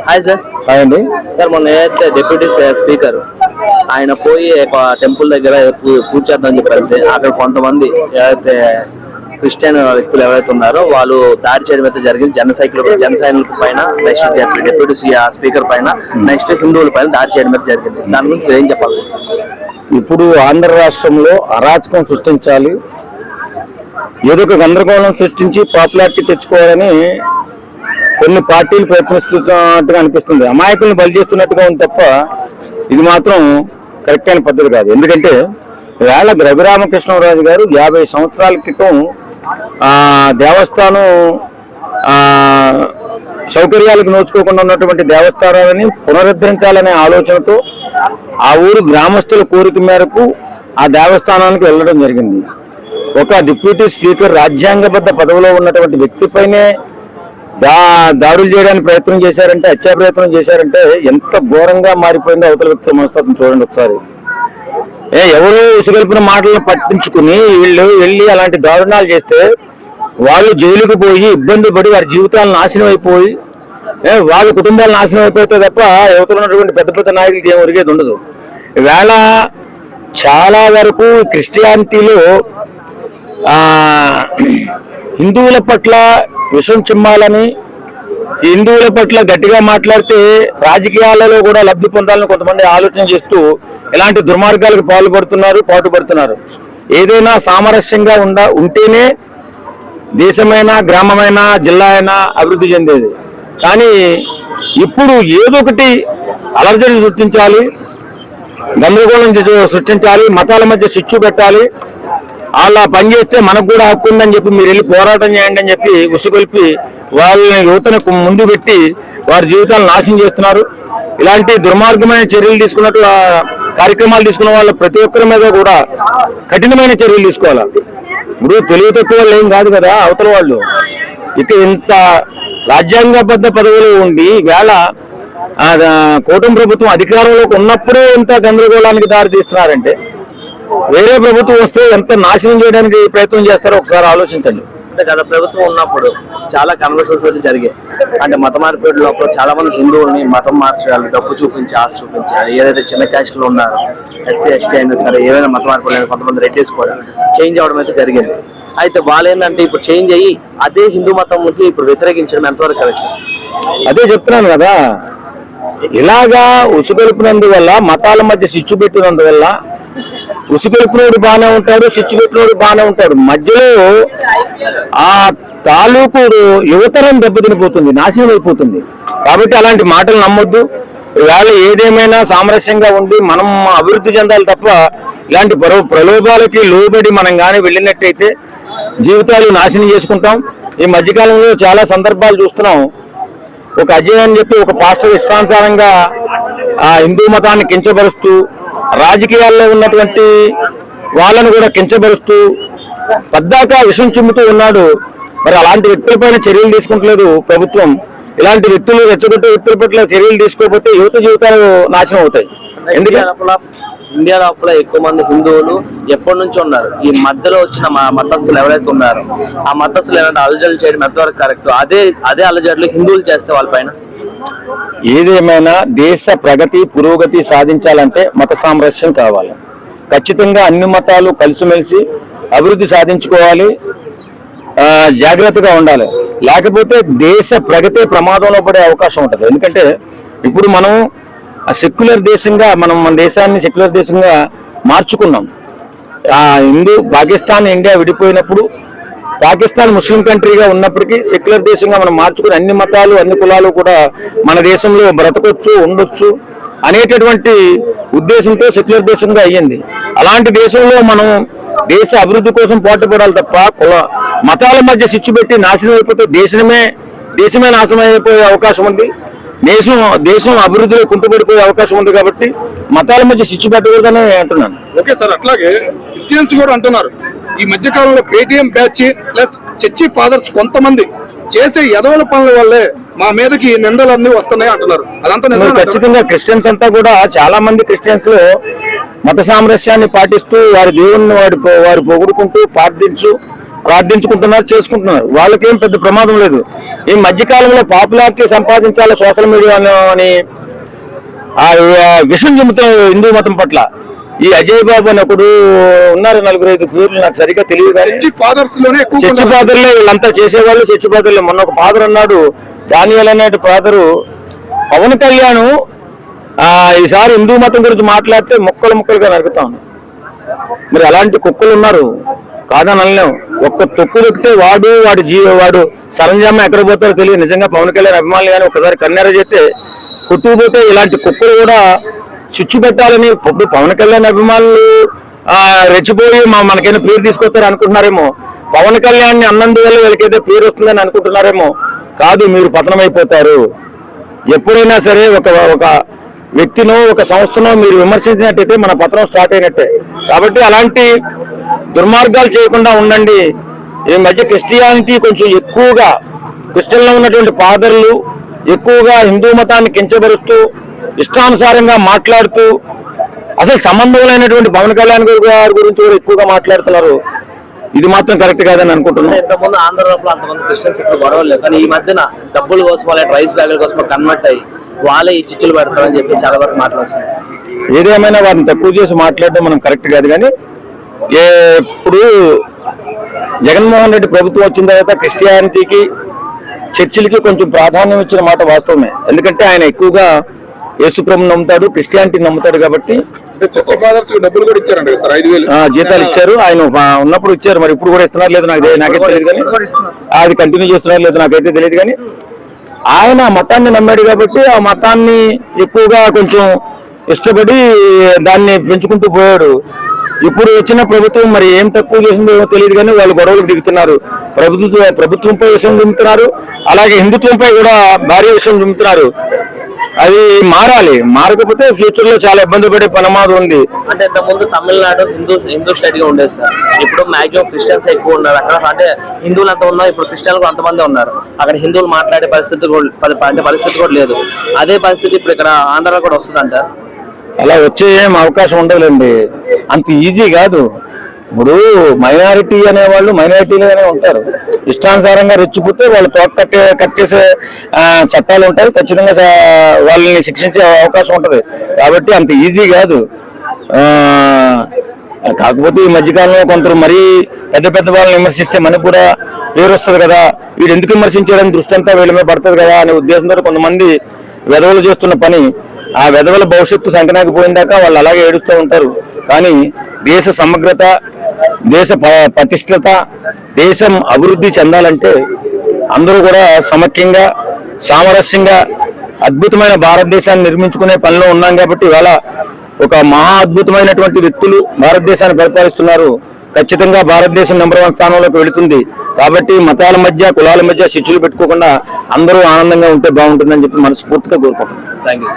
Hi sir. Hi అండి. Sir మొన్న ఏదైతే డిప్యూటీ స్పీకర్ ఆయన పోయి ఒక టెంపుల్ దగ్గర పూజ చేద్దామని చెప్పారంటే అక్కడ కొంతమంది ఏదైతే క్రిస్టియన్ వ్యక్తులు ఎవరైతే ఉన్నారో వాళ్ళు దాడి చేయడం అయితే జరిగింది. జన సైనికుల పైన, నెక్స్ట్ డిప్యూటీ స్పీకర్ పైన, నెక్స్ట్ హిందువుల పైన దాడి చేయడం అయితే జరిగింది. దాని గురించి ఏం చెప్పాలి? ఇప్పుడు ఆంధ్ర రాష్ట్రంలో అరాచకం సృష్టించాలి, ఏదో ఒక గందరగోళం సృష్టించి పాపులారిటీ తెచ్చుకోవాలని కొన్ని పార్టీలు ప్రయత్నిస్తున్నట్టుగా అనిపిస్తుంది. అమాయకులను బలి చేస్తున్నట్టుగా ఉంది తప్ప ఇది మాత్రం కరెక్ట్ అయిన పద్ధతి కాదు. ఎందుకంటే వేళ రఘురామకృష్ణరాజు గారు 50 సంవత్సరాల క్రితం దేవస్థానం సౌకర్యాలకు నోచుకోకుండా ఉన్నటువంటి దేవస్థానాలని పునరుద్ధరించాలనే ఆలోచనతో ఆ ఊరు గ్రామస్తుల కోరిక మేరకు ఆ దేవస్థానానికి వెళ్ళడం జరిగింది. ఒక డిప్యూటీ స్పీకర్ రాజ్యాంగబద్ధ పదవిలో ఉన్నటువంటి వ్యక్తిపైనే దాడులు చేయడానికి ప్రయత్నం చేశారంటే, హత్యా ప్రయత్నం చేశారంటే ఎంత ఘోరంగా మారిపోయిందో అవతల వ్యక్తి మనస్తత్వం చూడండి ఒకసారి. ఎవరో ఉసుగొల్పిన మాటలను పట్టించుకుని వీళ్ళు వెళ్ళి అలాంటి దారుణాలు చేస్తే వాళ్ళు జైలుకు పోయి ఇబ్బంది పడి వారి జీవితాలు నాశనం అయిపోయి వాళ్ళ కుటుంబాలు నాశనం అయిపోతే తప్ప యువతలో ఉన్నటువంటి పెద్ద పెద్ద నాయకులకి ఏం ఒరిగేది ఉండదు. ఈవేళ చాలా వరకు క్రిస్టియానిటీలో హిందువుల పట్ల విషం చిమ్మాలని, హిందువుల పట్ల గట్టిగా మాట్లాడితే రాజకీయాలలో కూడా లబ్ధి పొందాలని కొంతమంది ఆలోచన చేస్తూ ఇలాంటి దుర్మార్గాలకు పాటుపడుతున్నారు. ఏదైనా సామరస్యంగా ఉంటేనే దేశమైనా, గ్రామమైనా, జిల్లా అయినా అభివృద్ధి చెందేది. కానీ ఇప్పుడు ఏదో ఒకటి అలర్జడి సృష్టించాలి, గందరగోళం సృష్టించాలి, మతాల మధ్య చిచ్చు పెట్టాలి. అలా పనిచేస్తే మనకు కూడా హక్కు ఉందని చెప్పి మీరు వెళ్ళి పోరాటం చేయండి అని చెప్పి ఉసుగొల్పి వాళ్ళని యువతను ముందు పెట్టి వారి జీవితాలను నాశనం చేస్తున్నారు. ఇలాంటి దుర్మార్గమైన చర్యలు తీసుకున్నట్టు కార్యక్రమాలు తీసుకున్న వాళ్ళ ప్రతి ఒక్కరి మీద కూడా కఠినమైన చర్యలు తీసుకోవాలి. ఇప్పుడు తెలివి తక్కువ వాళ్ళు ఏం కాదు కదా అవతల వాళ్ళు. ఇక ఇంత రాజ్యాంగబద్ధ పదవులు ఉండి వేళ కూటమి ప్రభుత్వం అధికారంలోకి ఉన్నప్పుడే ఇంత గందరగోళానికి దారి తీస్తున్నారంటే వేరే ప్రభుత్వం వస్తే ఎంత నాశనం చేయడానికి ప్రయత్నం చేస్తారో ఒకసారి ఆలోచించండి. అంటే గత ప్రభుత్వం ఉన్నప్పుడు చాలా కన్వర్సేషన్స్ జరిగాయి. అంటే మత మార్పిడి లోపల చాలా మంది హిందువుల్ని మతం మార్చాలి, డబ్బు చూపించి, ఆశ చూపించాలి. ఏదైతే చిన్న క్యాస్ట్లో ఉన్నారో ఎస్సీ ఎస్టీ అయినా సరే ఏదైనా మత మార్పులు అయినా కొంతమంది రెడ్డిస్ కూడా చేంజ్ అవడం అయితే జరిగింది. అయితే వాళ్ళు ఏంటంటే ఇప్పుడు చేంజ్ అయ్యి అదే హిందూ మతంకి ఇప్పుడు వ్యతిరేకించడం ఎంతవరకు కరెక్ట్? అదే చెప్తున్నాను కదా, ఇలాగా ఉసుగొల్పినందువల్ల, మతాల మధ్య చిచ్చు పెట్టినందువల్ల ఉసుగొల్పినోడు బాగానే ఉంటాడు, చిచ్చు పెట్టినోడు బాగానే ఉంటాడు. మధ్యలో ఆ తాలూకు యువతరం దెబ్బతినిపోతుంది, నాశనం అయిపోతుంది. కాబట్టి అలాంటి మాటలు నమ్మొద్దు. ఇవాళ ఏదేమైనా సామరస్యంగా ఉండి మనం అభివృద్ధి చెందాలి తప్ప ఇలాంటి ప్రలోభాలకి లోబడి మనం కానీ వెళ్ళినట్టయితే జీవితాలు నాశనం చేసుకుంటాం. ఈ మధ్యకాలంలో చాలా సందర్భాలు చూస్తున్నాం. ఒక అజయ్ అని చెప్పి ఒక పాస్టర్ ఇష్టానుసారంగా హిందూ మతాన్ని కించపరుస్తూ, రాజకీయాల్లో ఉన్నటువంటి వాళ్ళను కూడా కించపరుస్తూ పద్దాకా విషం చిమ్ముతూ ఉన్నాడు. మరి అలాంటి వ్యక్తులపైన చర్యలు తీసుకుంటలేదు ప్రభుత్వం. ఇలాంటి వ్యక్తులు, రెచ్చగొట్టే వ్యక్తుల పట్ల చర్యలు తీసుకోకపోతే యువత జీవితాలు నాశనం అవుతాయి. ఎందుకంటే ఇండియా లోపల ఎక్కువ మంది హిందువులు ఎప్పటి నుంచి ఉన్నారు. ఈ మధ్యలో వచ్చిన మతస్థులు ఎవరైతే ఉన్నారో ఆ మతస్థులు ఏమంటే అలజడులు చేయడం ఎంతవరకు కరెక్ట్? అదే అలజడులు హిందువులు చేస్తే వాళ్ళ పైన ఏదేమైనా దేశ ప్రగతి, పురోగతి సాధించాలంటే మత సామరస్యం కావాలి. ఖచ్చితంగా అన్ని మతాలు కలిసిమెలిసి అభివృద్ధి సాధించుకోవాలి, జాగ్రత్తగా ఉండాలి. లేకపోతే దేశ ప్రగతి ప్రమాదంలో పడే అవకాశం ఉంటుంది. ఎందుకంటే ఇప్పుడు మనం సెక్యులర్ దేశంగా మన దేశాన్ని సెక్యులర్ దేశంగా మార్చుకున్నాం. పాకిస్తాన్, ఇండియా విడిపోయినప్పుడు పాకిస్తాన్ ముస్లిం కంట్రీగా ఉన్నప్పటికీ సెక్యులర్ దేశంగా మనం మార్చుకుని అన్ని మతాలు, అన్ని కులాలు కూడా మన దేశంలో బ్రతకొచ్చు, ఉండొచ్చు అనేటటువంటి ఉద్దేశంతో సెక్యులర్ దేశంగా అయ్యింది. అలాంటి దేశంలో మనం దేశ అభివృద్ధి కోసం పోటీపడాలి తప్ప మతాల మధ్య చిచ్చు పెట్టి నాశనం అయిపోతే దేశమే నాశనం అయిపోయే అవకాశం ఉంది. దేశం అభివృద్ధిలో కుంటుపడిపోయే అవకాశం ఉంది. కాబట్టి మతాల మధ్య చిచ్చు పెట్టకూడదని అంటున్నాను. ఓకే సార్, అట్లాగే క్రిస్టియన్స్ కూడా అంటున్నారు ఈ మధ్య కాలంలో Paytm batch plus church fathers కొంతమంది చేసే ఎదవల పనుల వల్లే మా మీదకి నిందలన్నీ వస్తున్నాయి అంటున్నారు. అదంతా ఖచ్చితంగా క్రిస్టియన్స్ అంతా కూడా చాలా మంది క్రిస్టియన్స్ లో మత సామరస్యాన్ని పాటిస్తూ వారి దేవుణ్ణి వారు పొగుడుకుంటూ ప్రార్థించుకుంటున్నారు, చేసుకుంటున్నారు. వాళ్ళకేం పెద్ద ప్రమాదం లేదు. ఈ మధ్యకాలంలో పాపులారిటీ సంపాదించాలి సోషల్ మీడియాలో అని ఆ విషయం చెబుతారు హిందూ మతం పట్ల. ఈ అజయ్ బాబు అని ఒకడు ఉన్నారు, 4-5 పేర్లు నాకు సరిగ్గా తెలియదు కానీ చర్చి ఫాదర్లే వీళ్ళంతా చేసేవాళ్ళు. చర్చి ఫాదర్లే. మొన్న ఒక ఫాదర్ అన్నాడు, డానియల్ అనే ఫాదరు, పవన్ కళ్యాణ్ ఈసారి హిందూ మతం గురించి మాట్లాడితే ముక్కలుగా నరుకుతాను. మరి అలాంటి కుక్కలు ఉన్నారు, కాదని అనలేం. ఒక్క తొక్కు దొక్కితే వాడు సరంజామా ఎక్కడ పోతారో తెలియదు. నిజంగా పవన్ కళ్యాణ్ అభిమానులు కానీ ఒకసారి కన్నెర చేస్తే కొట్టుకుపోతే ఇలాంటి కుక్కలు కూడా స్విచ్ పెట్టాలని. ఇప్పుడు పవన్ కళ్యాణ్ అభిమానులు రెచ్చిపోయి మనకైనా పేరు తీసుకొస్తారు అనుకుంటున్నారేమో. పవన్ కళ్యాణ్ అన్నందువల్ల వీళ్ళకైతే పేరు వస్తుందని అనుకుంటున్నారేమో. కాదు, మీరు పతనమైపోతారు. ఎప్పుడైనా సరే ఒక వ్యక్తినో ఒక సంస్థనో మీరు విమర్శించినట్టయితే మన పతనం స్టార్ట్ అయినట్టే. కాబట్టి అలాంటి దుర్మార్గాలు చేయకుండా ఉండండి. ఈ మధ్య క్రిస్టియానిటీ కొంచెం ఎక్కువగా, క్రిస్టియన్లో ఉన్నటువంటి ఫాదర్లు ఎక్కువగా హిందూ మతాన్ని కించబరుస్తూ ఇష్టానుసారంగా మాట్లాడుతూ అసలు సంబంధం లేనటువంటి పవన్ కళ్యాణ్ గారి గురించి కూడా ఎక్కువగా మాట్లాడుతున్నారు. ఇది మాత్రం కరెక్ట్ కాదని అనుకుంటున్నాను. ఇంతకుముందు ఆంధ్రప్రదేశ్లో అంతమంది క్రిస్టియన్స్ ఇప్పుడు గొడవలు లేవు, కానీ ఈ మధ్యన డబ్బుల కోసం వాళ్ళ రైస్ బ్యాగుల కోసం కన్వర్ట్ అయ్యి వాళ్ళే ఈ చిచ్చులు పెడతారని చెప్పి చాలా వరకు మాట్లాడుతున్నారు. ఏదేమైనా వారిని తక్కువ చేసి మాట్లాడడం మనం కరెక్ట్ కాదు. కానీ ఇప్పుడు జగన్మోహన్ రెడ్డి ప్రభుత్వం వచ్చిన తర్వాత క్రిస్టియానిటీకి చర్చిలకి కొంచెం ప్రాధాన్యం ఇచ్చిన మాట వాస్తవమే. ఎందుకంటే ఆయన ఎక్కువగా యేసుప్రభుని నమ్ముతాడు, క్రిస్టియానిటీని నమ్ముతాడు. కాబట్టి డబ్బులు కూడా ఇచ్చారండి సార్, 5,000 జీతాలు ఇచ్చారు. ఆయన ఉన్నప్పుడు ఇచ్చారు. మరి ఇప్పుడు కూడా ఇస్తున్నారు లేదు నాకైతే తెలియదు. కానీ అది కంటిన్యూ చేస్తున్నారు లేదు నాకైతే తెలియదు. కానీ ఆయన మతాన్ని నమ్మాడు కాబట్టి ఆ మతాన్ని ఎక్కువగా కొంచెం ఇష్టపడి దాన్ని పెంచుకుంటూ పోయాడు. ఇప్పుడు వచ్చిన ప్రభుత్వం మరి ఏం తక్కువ చేసిందో తెలియదు, కానీ వాళ్ళు గొడవలకు దిగుతున్నారు. ప్రభుత్వంపై విషయం దింపుతున్నారు, అలాగే హిందుత్వంపై కూడా భారీ విషయం దింపుతున్నారు. అది మారాలి. మారకపోతే ఫ్యూచర్ లో చాలా ఇబ్బంది పడే ప్రమాదం ఉంది. అంటే ఇంతకుముందు తమిళనాడు హిందూ స్టేట్ గా ఉండేది సార్. ఇప్పుడు మాక్సిమం క్రిస్టియన్స్ ఎక్కువ ఉన్నారు అక్కడ. అంటే హిందువులు అంత ఉన్నా ఇప్పుడు క్రిస్టియన్లు అంతమంది ఉన్నారు. అక్కడ హిందువులు మాట్లాడే పరిస్థితి కూడా లేదు. అదే పరిస్థితి ఇప్పుడు ఇక్కడ ఆంధ్రాలో కూడా వస్తుందంట. అలా వచ్చే ఏం అవకాశం ఉండదులేండి, అంత ఈజీ కాదు. ఇప్పుడు మైనారిటీ అనేవాళ్ళు మైనారిటీలోనే ఉంటారు. ఇష్టానుసారంగా రెచ్చిపోతే వాళ్ళు తోక కట్టేసే చట్టాలు ఉంటాయి. ఖచ్చితంగా వాళ్ళని శిక్షించే అవకాశం ఉంటుంది. కాబట్టి అంత ఈజీ కాదు. కాకపోతే ఈ మధ్యకాలంలో కొందరు మరీ పెద్ద వాళ్ళని విమర్శిస్తే మనకు కూడా పేరు వస్తుంది కదా, వీడు ఎందుకు విమర్శించాడని దృష్టి అంతా వీళ్ళ మీద పడుతుంది కదా అనే ఉద్దేశంతో కొంతమంది వెధవలు చేస్తున్న పని. ఆ వెధవల భవిష్యత్తు సంకనాకపోయిందాకా వాళ్ళు అలాగే ఏడుస్తూ ఉంటారు. కానీ దేశ సమగ్రత, దేశ పటిష్టత, దేశం అభివృద్ధి చెందాలంటే అందరూ కూడా సమైక్యంగా, సామరస్యంగా అద్భుతమైన భారతదేశాన్ని నిర్మించుకునే పనిలో ఉన్నాం. కాబట్టి ఇవాళ ఒక మహా అద్భుతమైనటువంటి వ్యక్తులు భారతదేశాన్ని పరిపాలిస్తున్నారు. ఖచ్చితంగా భారతదేశం నెంబర్ 1 స్థానంలోకి వెళుతుంది. కాబట్టి మతాల మధ్య, కులాల మధ్య చిచ్చులు పెట్టుకోకుండా అందరూ ఆనందంగా ఉంటే బాగుంటుందని చెప్పి మనస్ఫూర్తిగా కోరుకుంటున్నాను. Thank you.